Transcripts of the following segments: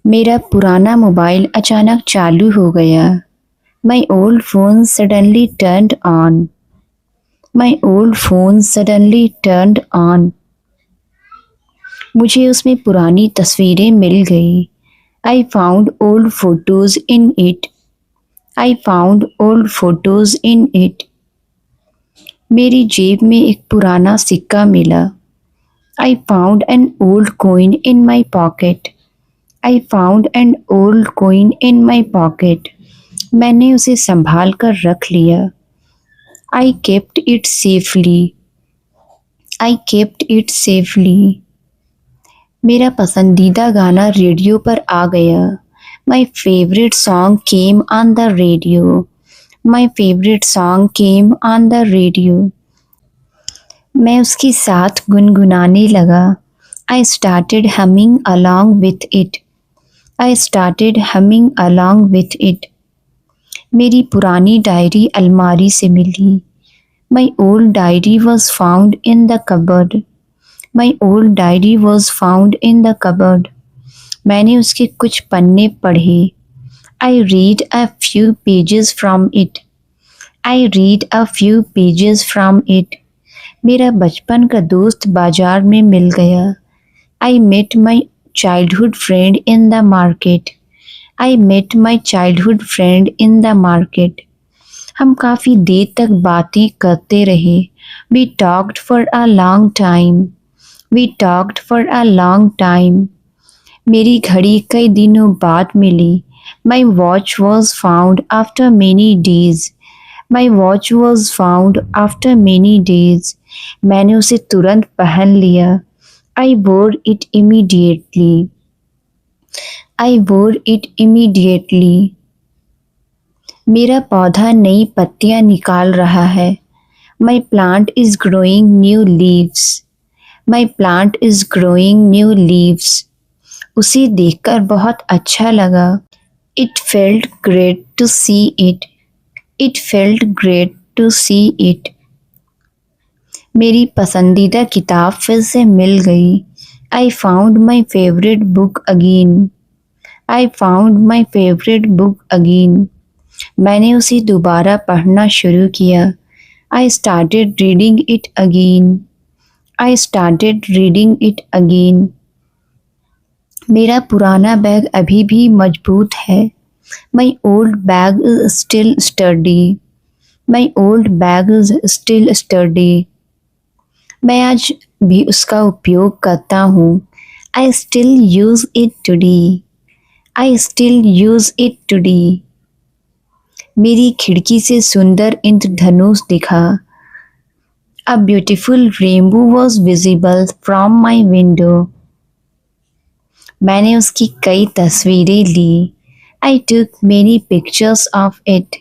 मेरा पुराना मोबाइल अचानक चालू हो गया। My old phone suddenly turned on. My old phone suddenly turned on. मुझे उसमें पुरानी तस्वीरें मिल गई। I found old photos in it. I found old photos in it. मेरी जेब में एक पुराना सिक्का मिला। I found an old coin in my pocket. I found an old coin in my pocket. मैंने उसे संभाल कर रख लिया। I kept it safely. I kept it safely. मेरा पसंदीदा गाना रेडियो पर आ गया। My favourite song came on the radio. My favourite song came on the radio. मैं उसके साथ गुनगुनाने लगा। I started humming along with it. I started humming along with it. मेरी पुरानी डायरी अलमारी से मिली। My old diary was found in the cupboard. My old diary was found in the cupboard. मैंने उसके कुछ पन्ने पढ़े। I read a few pages from it. I read a few pages from it. मेरा बचपन का दोस्त बाजार में मिल गया। I met my childhood friend in the market. I met my childhood friend in the market. हम काफ़ी देर तक बातें करते रहे। We talked for a long time. We talked for a long time. मेरी घड़ी कई दिनों बाद मिली। My watch was found after many days. My watch was found after many days. मैंने उसे तुरंत पहन लिया। आई वोर इट इमीडिएटली। आई वोर इट इमीडिएटली। मेरा पौधा नई पत्तियां निकाल रहा है। My plant is growing new leaves. My plant is growing new leaves. उसे देखकर बहुत अच्छा लगा। It felt great to see it. It felt great to see it. मेरी पसंदीदा किताब फिर से मिल गई। I found my favourite book again. I found my favourite book again. मैंने उसे दोबारा पढ़ना शुरू किया। I started reading it again. I started reading it again. मेरा पुराना बैग अभी भी मजबूत है। My old bag is still sturdy. My old bag is still sturdy. मैं आज भी उसका उपयोग करता हूँ। I still use it today. I still use it today. मेरी खिड़की से सुंदर इंद्रधनुष दिखा। A beautiful rainbow was visible from my window. मैंने उसकी कई तस्वीरें ली। I took many pictures of it.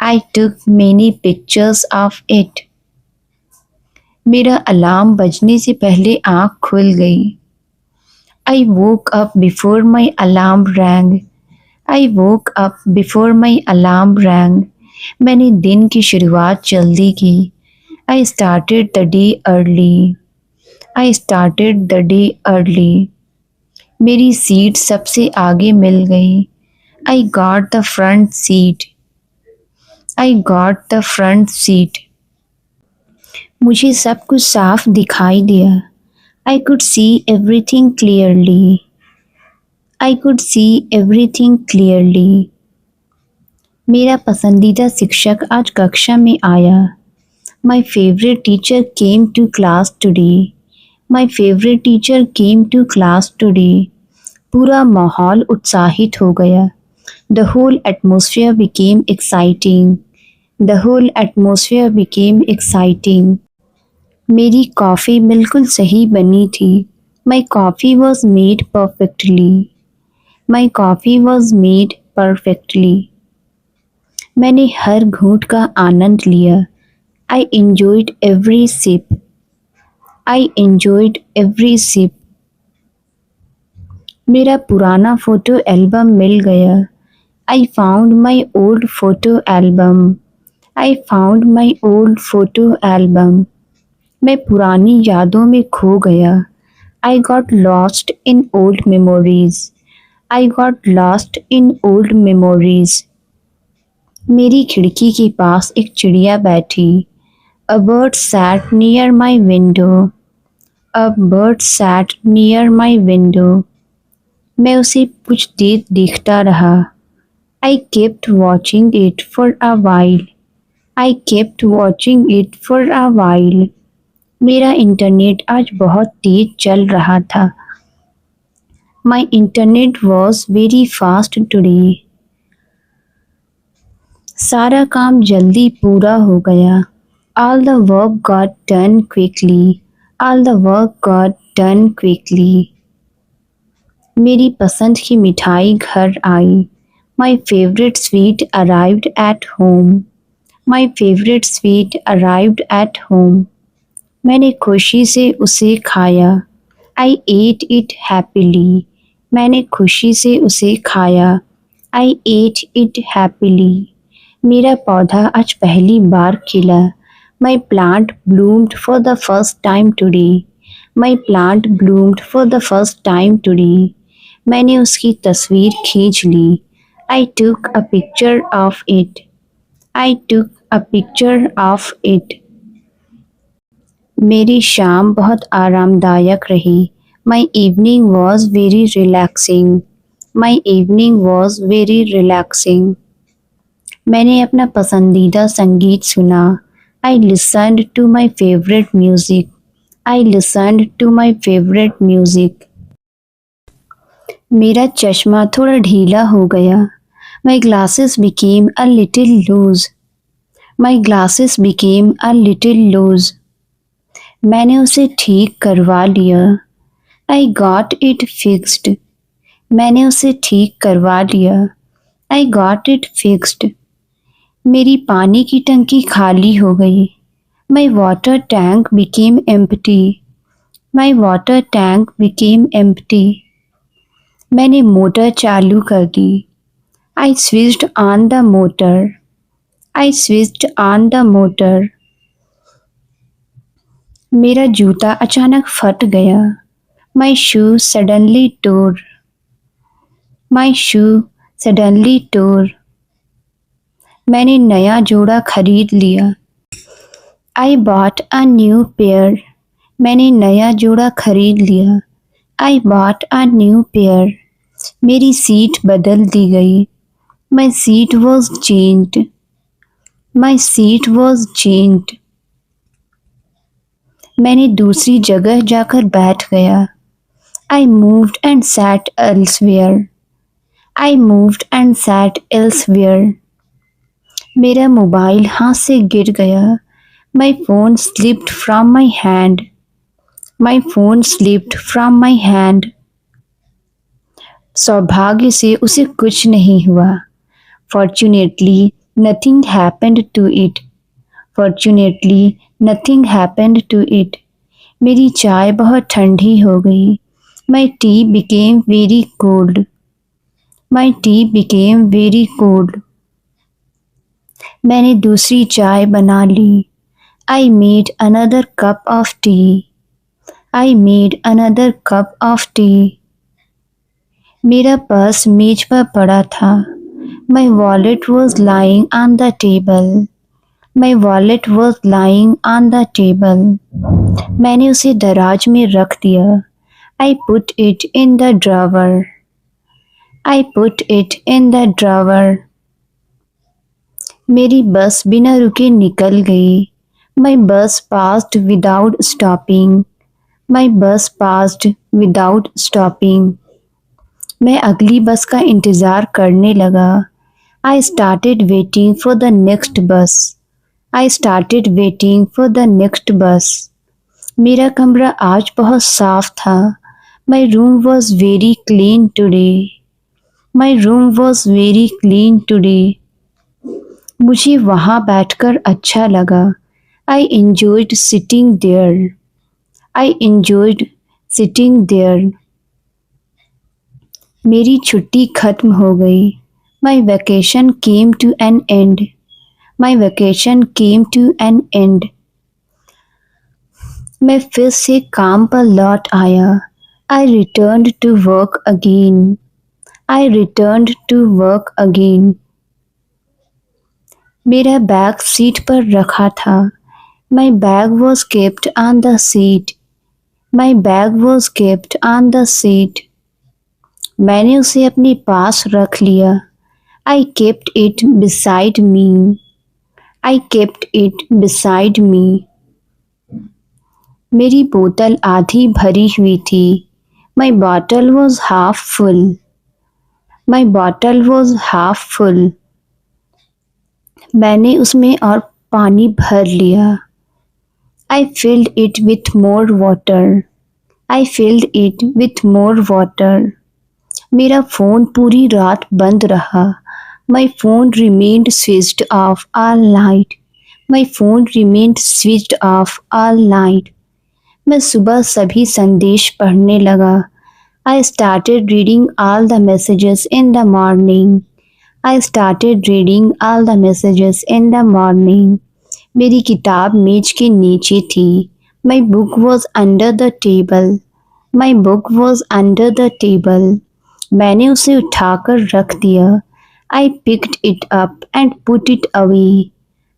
I took many pictures of it. मेरा अलार्म बजने से पहले आँख खुल गई। I woke up before my alarm rang. I woke up before my alarm rang. मैंने दिन की शुरुआत जल्दी की। I started the day early. I started the day early. मेरी सीट सबसे आगे मिल गई। I got the front seat. I got the front seat. मुझे सब कुछ साफ दिखाई दिया। I could see everything clearly. I could see everything clearly. मेरा पसंदीदा शिक्षक आज कक्षा में आया। My favourite teacher came to class today. My favourite teacher came to class today. पूरा माहौल उत्साहित हो गया। The whole atmosphere became exciting. The whole atmosphere became exciting. मेरी कॉफ़ी बिल्कुल सही बनी थी। My coffee was made perfectly. My coffee was made perfectly. मैंने हर घूंट का आनंद लिया। I enjoyed every sip. I enjoyed every sip. मेरा पुराना फ़ोटो एल्बम मिल गया। I found my old photo album. I found my old photo album. मैं पुरानी यादों में खो गया। I got lost in old memories. I got lost in old memories. मेरी खिड़की के पास एक चिड़िया बैठी. A bird sat near my window. A bird sat near my window. मैं उसे कुछ देर देखता रहा. I kept watching it for a while. I kept watching it for a while. मेरा इंटरनेट आज बहुत तेज चल रहा था. My internet was very fast today. सारा काम जल्दी पूरा हो गया. All the work got done quickly. All the work got done quickly. मेरी पसंद की मिठाई घर आई. My favorite sweet arrived at home. My favorite sweet arrived at home. मैंने खुशी से उसे खाया. I ate it happily. मैंने खुशी से उसे खाया. I ate it happily. मेरा पौधा आज पहली बार खिला. My plant bloomed for the first time today. My plant bloomed for the first time today. मैंने उसकी तस्वीर खींच ली. I took a picture of it. I took a picture of it. मेरी शाम बहुत आरामदायक रही. My evening was very relaxing. My evening was very relaxing. मैंने अपना पसंदीदा संगीत सुना. I listened to my favorite music. I listened to my favorite music. मेरा चश्मा थोड़ा ढीला हो गया. My glasses became a little loose. My glasses became a little loose. मैंने उसे ठीक करवा लिया. I got it fixed. मैंने उसे ठीक करवा लिया. I got it fixed. मेरी पानी की टंकी खाली हो गई. My water tank became empty. My water tank became empty. मैंने मोटर चालू कर दी. I switched on the motor. I switched on the motor. मेरा जूता अचानक फट गया. My shoe suddenly tore. My shoe suddenly tore. मैंने नया जोड़ा खरीद लिया. I bought a new pair. मैंने नया जोड़ा खरीद लिया. I bought a new pair. मेरी सीट बदल दी गई. My seat was changed. My seat was changed. मैंने दूसरी जगह जाकर बैठ गया. I moved and sat elsewhere. I moved and sat elsewhere. मेरा मोबाइल हाथ से गिर गया. My phone slipped from my hand. My phone slipped from my hand. सौभाग्य से उसे कुछ नहीं हुआ. Fortunately, nothing happened to it. Fortunately, nothing happened to it. मेरी चाय बहुत ठंडी हो गई. My tea became very cold. My tea became very cold. मैंने दूसरी चाय बना ली. I made another cup of tea. I made another cup of tea. मेरा पर्स मेज पर पड़ा था. My wallet was lying on the table. My wallet was lying on the table. मैंने उसे दराज में रख दिया. I put it in the drawer. I put it in the drawer. मेरी बस बिना रुके निकल गई. My bus passed without stopping. My bus passed without stopping. मैं अगली बस का इंतज़ार करने लगा. I started waiting for the next bus. I started waiting for the next bus. मेरा कमरा आज बहुत साफ था. My room was very clean today. My room was very clean today. मुझे वहाँ बैठकर अच्छा लगा. I enjoyed sitting there. I enjoyed sitting there. मेरी छुट्टी खत्म हो गई. My vacation came to an end. My vacation came to an end. मैं फिर से काम पर लौट आया. I returned to work again. I returned to work again. मेरा बैग सीट पर रखा था. My bag was kept on the seat. My bag was kept on the seat. मैंने उसे अपने पास रख लिया. I kept it beside me. I kept it beside me. मेरी बोतल आधी भरी हुई थी. My bottle was half full. My bottle was half full. मैंने उसमें और पानी भर लिया. I filled it with more water. I filled it with more water. मेरा फ़ोन पूरी रात बंद रहा. My phone remained switched off all night. My phone remained switched off all night. मैं सुबह सभी संदेश पढ़ने लगा. I started reading all the messages in the morning. I started reading all the messages in the morning. मेरी किताब मेज के नीचे थी. My book was under the table. My book was under the table. मैंने उसे उठाकर रख दिया. I picked it up and put it away.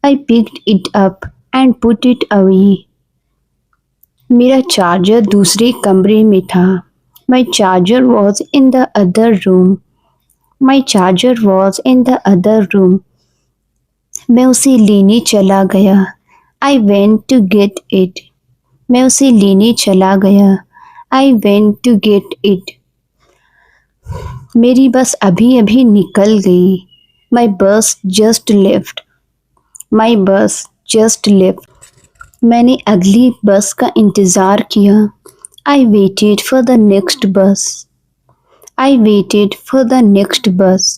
I picked it up and put it away. मेरा चार्जर दूसरे कमरे में था. My charger was in the other room. My charger was in the other room. मैं उसे लेने चला गया. I went to get it. मैं उसे लेने चला गया. I went to get it. मेरी बस अभी अभी निकल गई. My bus just left. My bus just left. मैंने अगली बस का इंतज़ार किया. I waited for the next bus. I waited for the next bus.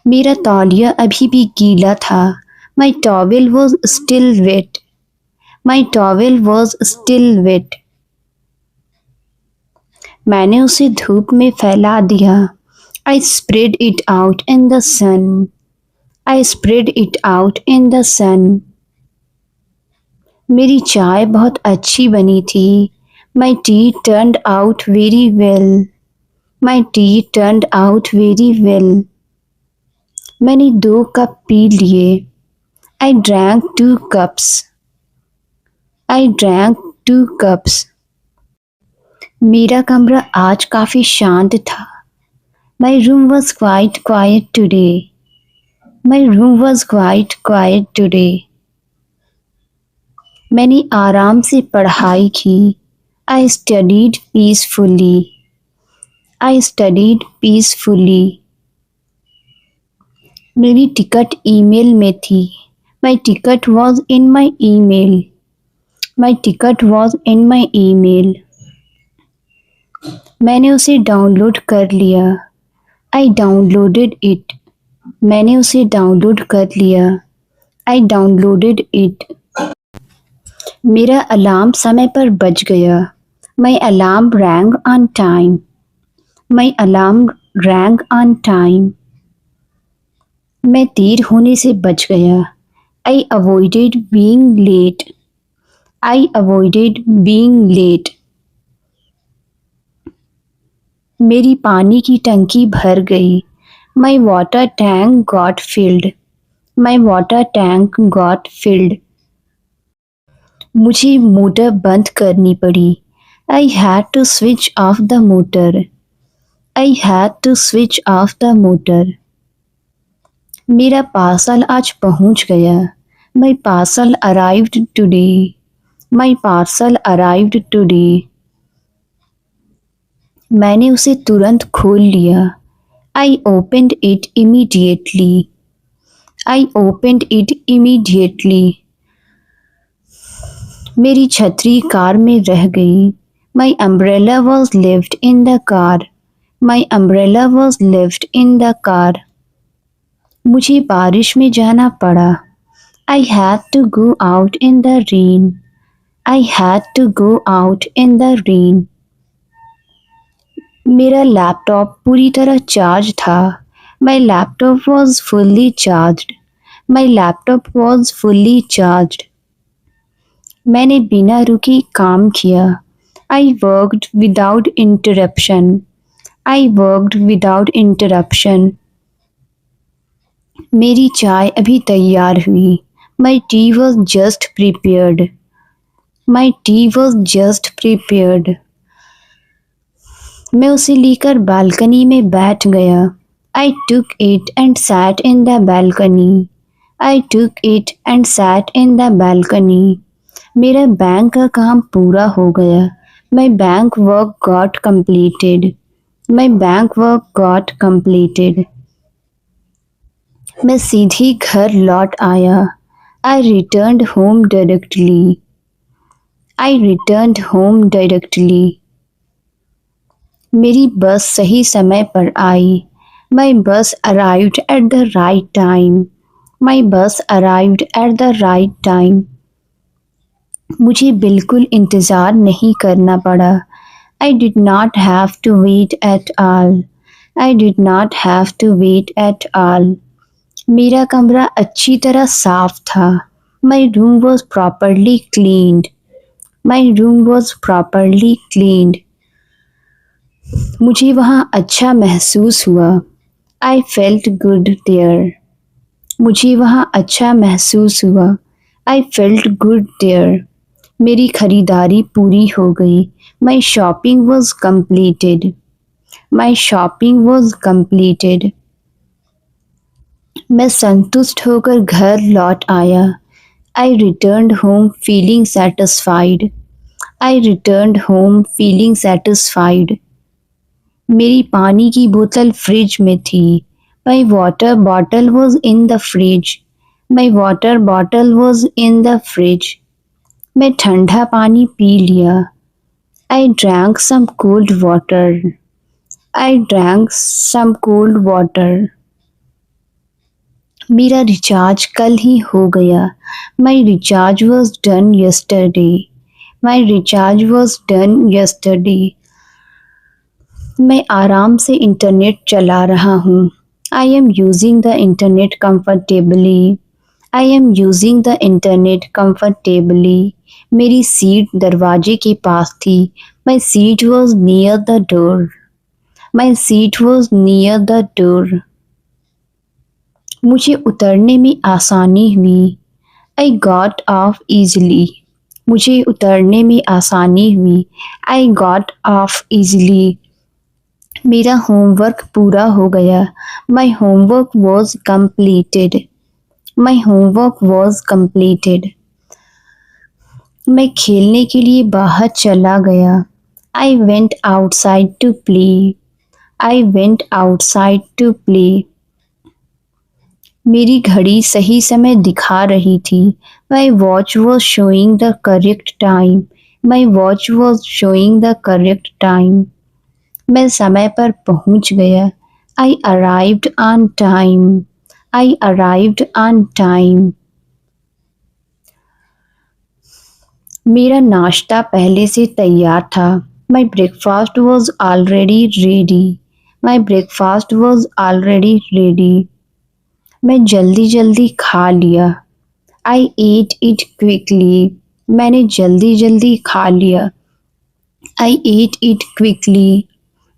मेरा तौलिया अभी भी गीला था. My towel was still wet. My towel was still wet. मैंने उसे धूप में फैला दिया. I spread it out in the sun. I spread it out in the sun. मेरी चाय बहुत अच्छी बनी थी. My tea turned out very well. My tea turned out very well. मैंने 2 कप पी लिए. I drank 2 cups. I drank 2 cups. मेरा कमरा आज काफ़ी शांत था. My room was quite quiet today. My room was quite quiet today. मैंने आराम से पढ़ाई की. I studied peacefully. I studied peacefully. मेरी टिकट ईमेल में थी. My ticket was in my email. My ticket was in my email. मैंने उसे डाउनलोड कर लिया. I downloaded it. मैंने उसे डाउनलोड कर लिया. I downloaded it. मेरा अलार्म समय पर बज गया. My alarm rang on time. My alarm rang on time. मैं देर होने से बच गया. I avoided being late. I avoided being late. मेरी पानी की टंकी भर गई. My water tank got filled. My water tank got filled. मुझे मोटर बंद करनी पड़ी. I had to switch off the motor. I had to switch off the motor. मेरा पार्सल आज पहुंच गया. My parcel arrived today. My parcel arrived today. मैंने उसे तुरंत खोल लिया. I opened it immediately. I opened it immediately. मेरी छतरी कार में रह गई. My umbrella was left in the car. My umbrella was left in the car. मुझे बारिश में जाना पड़ा. I had to go out in the rain. I had to go out in the rain. मेरा laptop पूरी तरह charge था. My laptop was fully charged. My laptop was fully charged. मैंने बिना रुके काम किया. I worked without interruption. I worked without interruption. मेरी चाय अभी तैयार हुई. My tea was just prepared. My tea was just prepared. मैं उसे लेकर बालकनी में बैठ गया. I took it and sat in the balcony. I took it and sat in the balcony. मेरा बैंक का काम पूरा हो गया. My bank work got completed. My bank work got completed. मैं सीधी घर लौट आया. I returned home directly. I returned home directly. मेरी बस सही समय पर आई. My bus arrived at the right time. My bus arrived at the right time. मुझे बिल्कुल इंतज़ार नहीं करना पड़ा. I did not have to wait at all. I did not have to wait at all. मेरा कमरा अच्छी तरह साफ था. My room was properly cleaned. My room was properly cleaned. मुझे वहाँ अच्छा महसूस हुआ. I felt good there. मुझे वहाँ अच्छा महसूस हुआ. I felt good there. मेरी खरीदारी पूरी हो गई. My shopping was completed. My shopping was completed. मैं संतुष्ट होकर घर लौट आया. I returned home feeling satisfied. I returned home feeling satisfied. मेरी पानी की बोतल फ्रिज में थी. My water bottle was in the fridge. My water bottle was in the fridge. मैं ठंडा पानी पी लिया. I drank some cold water. I drank some cold water. मेरा रिचार्ज कल ही हो गया. My recharge was done yesterday. My recharge was done yesterday. मैं आराम से इंटरनेट चला रहा हूँ. I am using the internet comfortably. I am using the internet comfortably. मेरी सीट दरवाजे के पास थी. My seat was near the door. My seat was near the door. मुझे उतरने में आसानी हुई. I got off easily. मुझे उतरने में आसानी हुई. I got off easily. मेरा होमवर्क पूरा हो गया. My homework was completed. My homework was completed. मैं खेलने के लिए बाहर चला गया. I went outside to play. I went outside to play. मेरी घड़ी सही समय दिखा रही थी. My watch was showing the correct time. My watch was showing the correct time. मैं समय पर पहुंच गया. I arrived on time. I arrived on time. मेरा नाश्ता पहले से तैयार था. My breakfast was already ready. My breakfast was already ready. मैं जल्दी जल्दी खा लिया. I ate it quickly. मैंने जल्दी जल्दी खा लिया. I ate it quickly.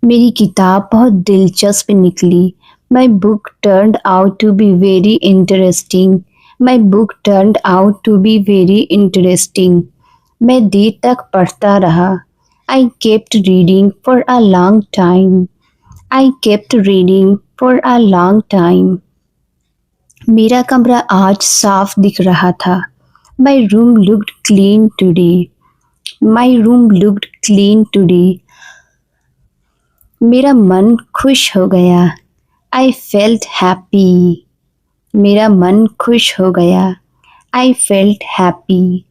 मेरी किताब बहुत दिलचस्प निकली. My book turned out to be very interesting. My book turned out to be very interesting. मैं देर तक पढ़ता रहा. I kept reading for a long time. I kept reading for a long time. मेरा कमरा आज साफ दिख रहा था. My room looked clean today. My room looked clean today. मेरा मन खुश हो गया. I felt happy. मेरा मन खुश हो गया. I felt happy.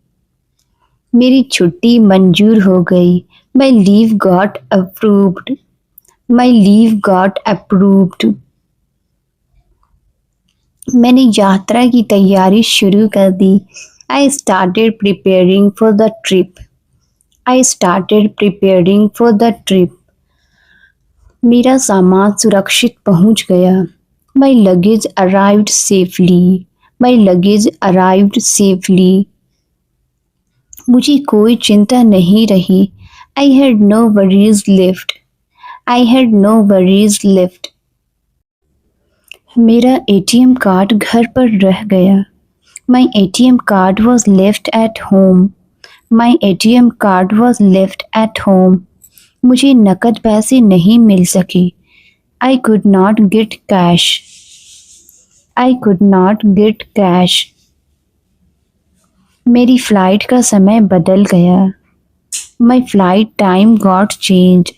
मेरी छुट्टी मंजूर हो गई. My leave got approved. My leave got approved. मैंने यात्रा की तैयारी शुरू कर दी. I started preparing for the trip. I started preparing for the trip. मेरा सामान सुरक्षित पहुंच गया. My luggage arrived safely. My luggage arrived safely. मुझे कोई चिंता नहीं रही. I had no worries left. I had no worries left. मेरा एटीएम कार्ड घर पर रह गया. My ATM card was left at home. My ATM card was left at home. मुझे नकद पैसे नहीं मिल सके. I could not get cash. I could not get cash. मेरी फ्लाइट का समय बदल गया. My flight time got changed.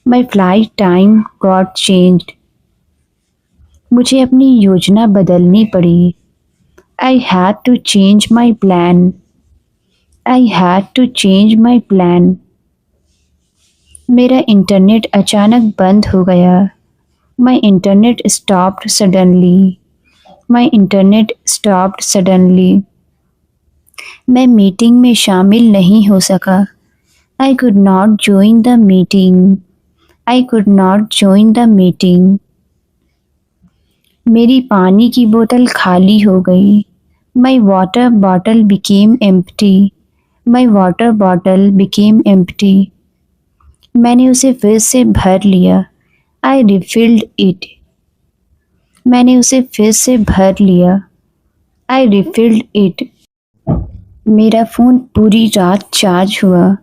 My flight time got changed. मुझे अपनी योजना बदलनी पड़ी. I had to change my plan. I had to change my plan. मेरा इंटरनेट अचानक बंद हो गया. My internet stopped suddenly. My internet stopped suddenly. मैं मीटिंग में शामिल नहीं हो सका. I could not join the meeting. I could not join the meeting. मेरी पानी की बोतल खाली हो गई. My water bottle became empty. My water bottle became empty. मैंने उसे फिर से भर लिया. I refilled it. मैंने उसे फिर से भर लिया. I refilled it. मेरा फ़ोन पूरी रात चार्ज हुआ.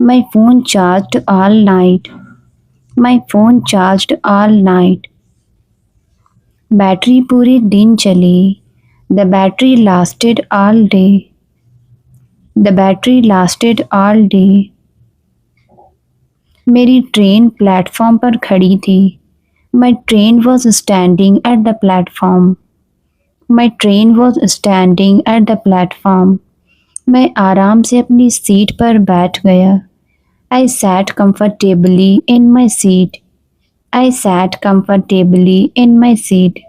My phone charged all night. My phone charged all night. Battery पूरे दिन चली. The battery lasted all day. The battery lasted all day. मेरी ट्रेन प्लेटफॉर्म पर खड़ी थी. My train was standing at the platform. My train was standing at the platform. मैं आराम से अपनी सीट पर बैठ गया. I sat comfortably in my seat. I sat comfortably in my seat.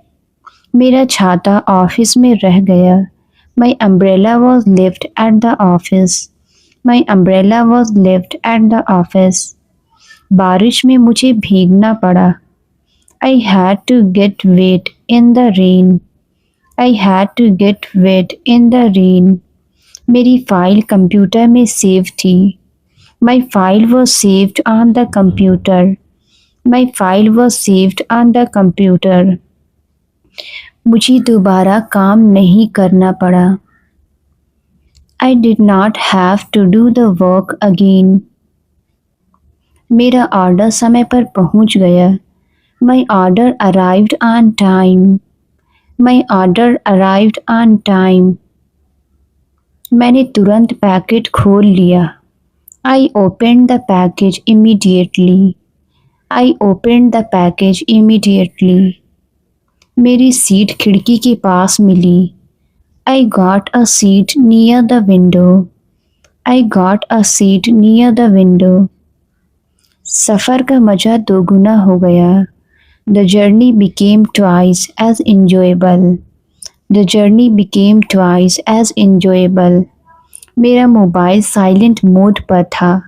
मेरा छाता ऑफिस में रह गया. My umbrella was left at the office. My umbrella was left at the office. बारिश में मुझे भीगना पड़ा. I had to get wet in the rain. I had to get wet in the rain. मेरी file computer में save थी. My file was saved on the computer. My file was saved on the computer. मुझे दोबारा काम नहीं करना पड़ा. I did not have to do the work again. मेरा ऑर्डर समय पर पहुंच गया. My order arrived on time. My order arrived on time. मैंने तुरंत पैकेट खोल लिया. I opened the package immediately. I opened the package immediately. मेरी सीट खिड़की के पास मिली. I got a seat near the window. I got a seat near the window. सफ़र का मज़ा दोगुना हो गया. The journey became twice as enjoyable. The journey became twice as enjoyable. मेरा mobile silent mode पर था.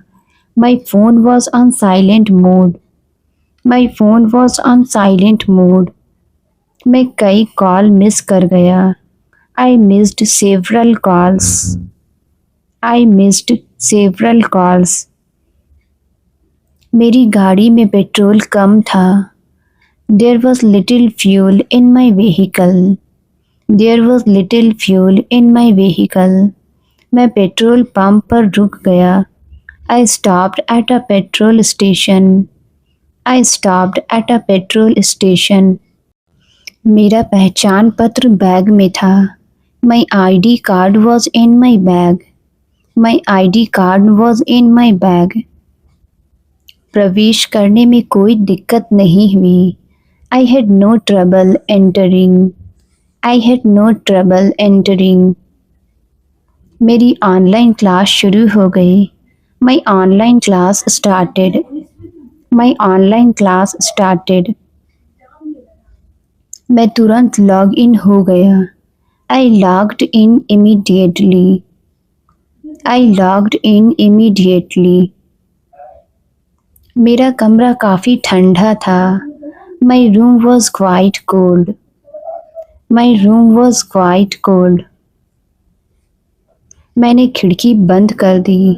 My phone was on silent mode. My phone was on silent mode. मैं कई कॉल मिस कर गया. I missed several calls. I missed several calls. मेरी गाड़ी में पेट्रोल कम था. There was little fuel in my vehicle. There was little fuel in my vehicle. मैं petrol pump पर रुक गया. I stopped at a petrol station. I stopped at a petrol station. मेरा पहचान पत्र बैग में था. My ID card was in my bag. My ID card was in my bag. प्रवेश करने में कोई दिक्कत नहीं हुई. I had no trouble entering. I had no trouble entering. मेरी ऑनलाइन क्लास शुरू हो गई. My online class started. My online class started. मैं तुरंत लॉग इन हो गया. I logged in immediately. I logged in immediately. मेरा कमरा काफ़ी ठंडा था. My room was quite cold. My room was quite cold. मैंने खिड़की बंद कर दी.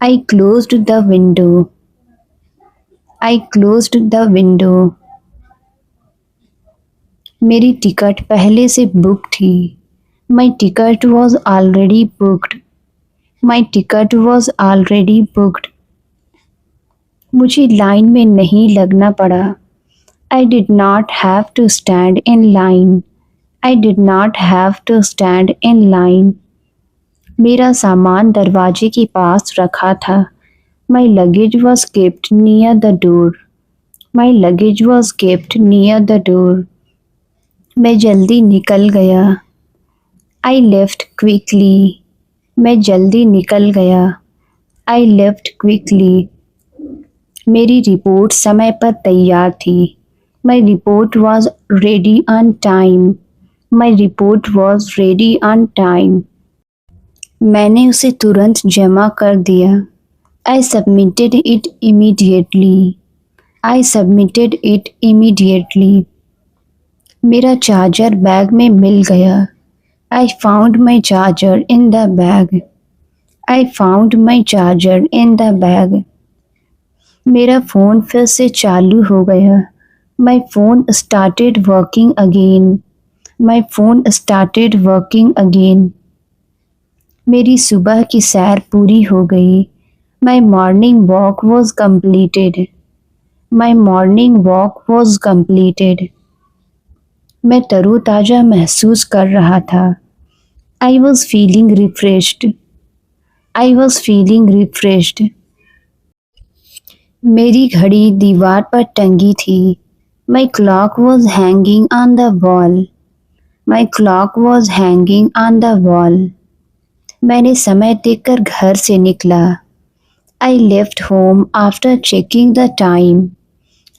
I closed the window. I closed the window. मेरी टिकट पहले से बुक थी. My ticket was already booked. My ticket was already booked. मुझे लाइन में नहीं लगना पड़ा. I did not have to stand in line. I did not have to stand in line. मेरा सामान दरवाजे के पास रखा था. My luggage was kept near the door. My luggage was kept near the door. मैं जल्दी निकल गया. I left quickly. मैं जल्दी निकल गया. I left quickly. मेरी रिपोर्ट समय पर तैयार थी. My report was ready on time. My report was ready on time. मैंने उसे तुरंत जमा कर दिया. I submitted it immediately. I submitted it immediately. मेरा चार्जर बैग में मिल गया. I found my charger in the bag. I found my charger in the bag. मेरा फ़ोन फिर से चालू हो गया. My phone started working again. My phone started working again. मेरी सुबह की सैर पूरी हो गई. My morning walk was completed. My morning walk was completed. मैं तरोताज़ा महसूस कर रहा था. I was feeling refreshed. I was feeling refreshed. मेरी घड़ी दीवार पर टंगी थी. My clock was hanging on the wall. My clock was hanging on the wall. मैंने समय देखकर घर से निकला. I left home after checking the time.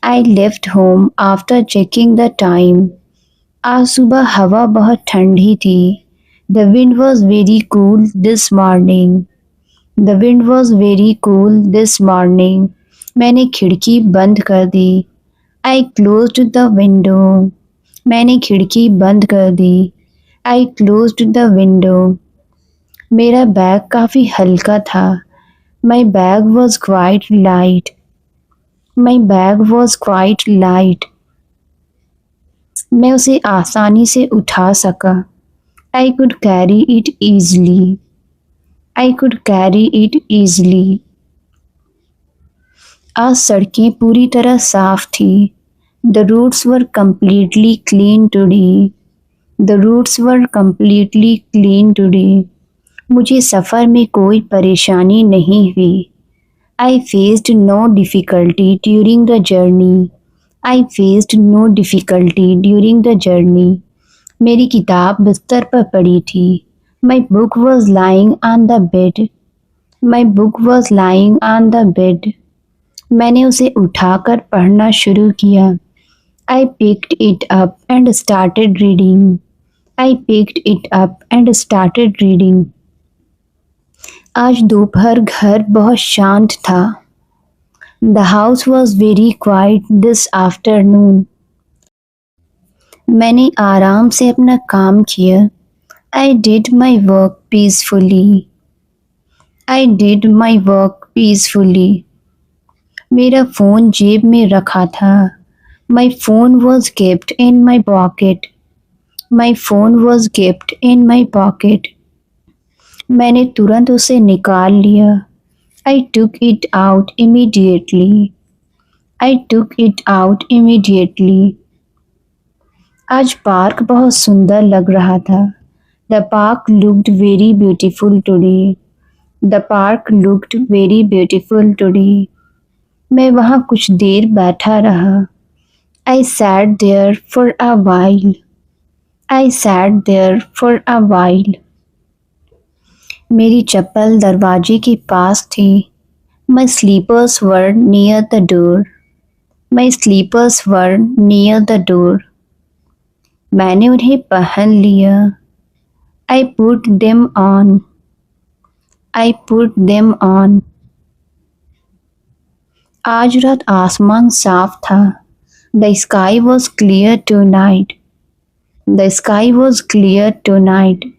I left home after checking the time. आज सुबह हवा बहुत ठंडी थी. The wind was very cool this morning. The wind was very cool this morning. मैंने खिड़की बंद कर दी. I closed the window. मैंने खिड़की बंद कर दी. I closed the window. मेरा बैग काफ़ी हल्का था. My bag was quite light. My bag was quite light. मैं उसे आसानी से उठा सका. I could carry it easily. I could carry it easily. आज सड़कें पूरी तरह साफ थी. The roads were completely clean today. The roads were completely clean today. मुझे सफ़र में कोई परेशानी नहीं हुई. I faced no difficulty during the journey. I faced no difficulty during the journey. मेरी किताब बिस्तर पर पड़ी थी. My book was lying on the bed. My book was lying on the bed. मैंने उसे उठाकर पढ़ना शुरू किया. I picked it up and started reading. I picked it up and started reading. आज दोपहर घर बहुत शांत था. The house was very quiet this afternoon. मैंने आराम से अपना काम किया. I did my work peacefully. I did my work peacefully. मेरा फ़ोन जेब में रखा था. My phone was kept in my pocket. My phone was kept in my pocket. मैंने तुरंत उसे निकाल लिया. I took it out immediately. I took it out immediately. आज पार्क बहुत सुंदर लग रहा था. The park looked very beautiful today. The park looked very beautiful today. मैं वहाँ कुछ देर बैठा रहा. I sat there for a while. I sat there for a while. मेरी चप्पल दरवाजे के पास थी. My slippers were near the door. My slippers were near the door. मैंने उन्हें पहन लिया. I put them on. I put them on. आज रात आसमान साफ था. The sky was clear tonight. The sky was clear tonight.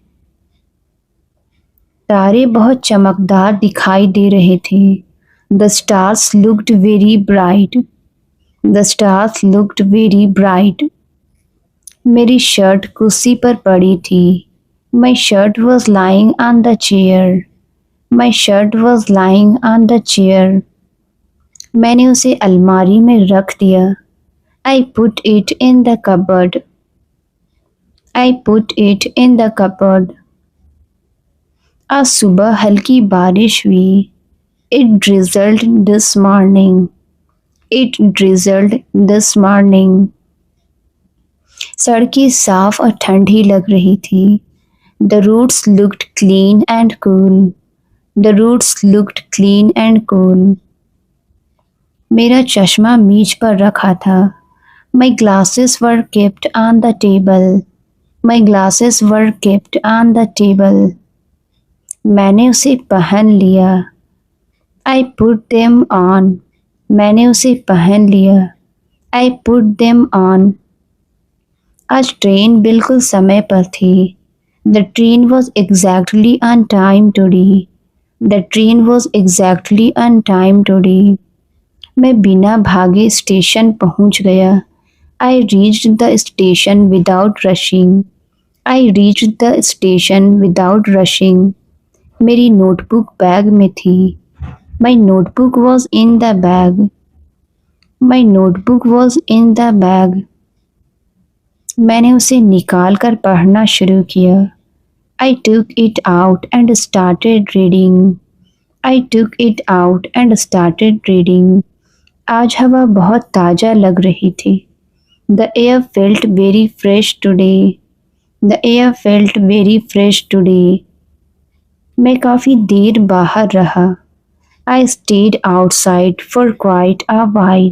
तारे बहुत चमकदार दिखाई दे रहे थे. The stars looked very bright. The stars looked very bright. मेरी शर्ट कुर्सी पर पड़ी थी. My shirt was lying on the chair. My shirt was lying on the chair. मैंने उसे अलमारी में रख दिया. I put it in the cupboard. I put it in the cupboard. आज सुबह हल्की बारिश हुई. It drizzled this morning. It drizzled this morning. सड़कें साफ और ठंडी लग रही थी. The roads looked clean and cool. The roads looked clean and cool. मेरा चश्मा मेज पर रखा था. My glasses were kept on the table. My glasses were kept on the table. मैंने उसे पहन लिया. I put them on. मैंने उसे पहन लिया. I put them on. आज ट्रेन बिल्कुल समय पर थी. The train was exactly on time today. The train was exactly on time today. मैं बिना भागे स्टेशन पहुंच गया. I reached the station without rushing. I reached the station without rushing. मेरी नोटबुक बैग में थी. My notebook was in the bag. My notebook was in the bag. मैंने उसे निकाल कर पढ़ना शुरू किया. I took it out and started reading. I took it out and started reading. आज हवा बहुत ताज़ा लग रही थी. The air felt very fresh today. The air felt very fresh today. मैं काफ़ी देर बाहर रहा. I stayed outside for quite a while.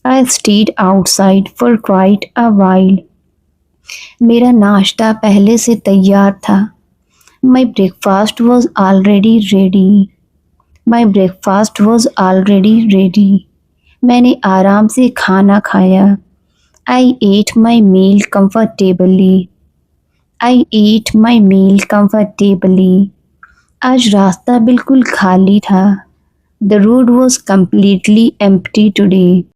I stayed outside for quite a while. मेरा नाश्ता पहले से तैयार था. My breakfast was already ready. My breakfast was already ready. मैंने आराम से खाना खाया. I ate my meal comfortably. I ate my meal comfortably. आज रास्ता बिल्कुल खाली था. The road was completely empty today.